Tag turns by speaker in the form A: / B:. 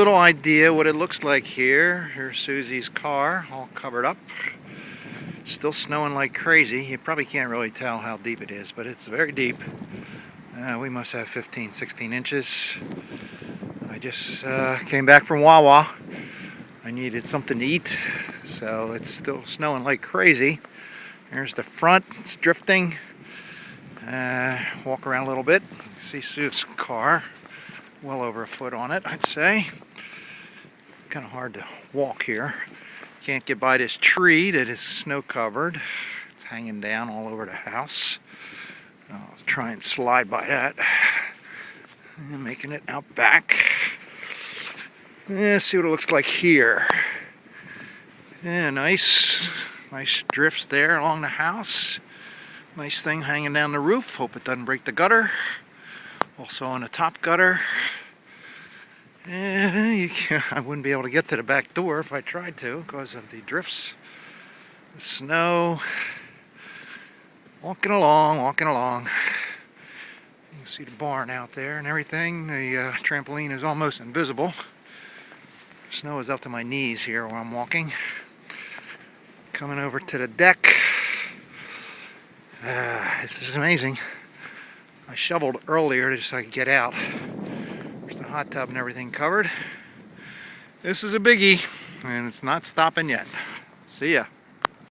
A: little idea what it looks like here. Here's Susie's car, all covered up. It's still snowing like crazy. You probably can't really tell how deep it is, but it's very deep. We must have 15, 16 inches. I just came back from Wawa. I needed something to eat, so it's still snowing like crazy. There's the front, it's drifting. Walk around a little bit. See Sue's car, well over a foot on it, I'd say. Kind of hard to walk here. Can't get by this tree that is snow covered. It's hanging down all over the house. I'll try and slide by that. And making it out back. See what it looks like here. Yeah, nice drifts there along the house. Nice thing hanging down the roof. Hope it doesn't break the gutter. Also on the top gutter. I wouldn't be able to get to the back door if I tried to because of the drifts, the snow. Walking along. You can see the barn out there and everything. The trampoline is almost invisible. Snow is up to my knees here where I'm walking. Coming over to the deck. This is amazing. I shoveled earlier just so I could get out. There's the hot tub and everything covered. This is a biggie, and it's not stopping yet. See ya.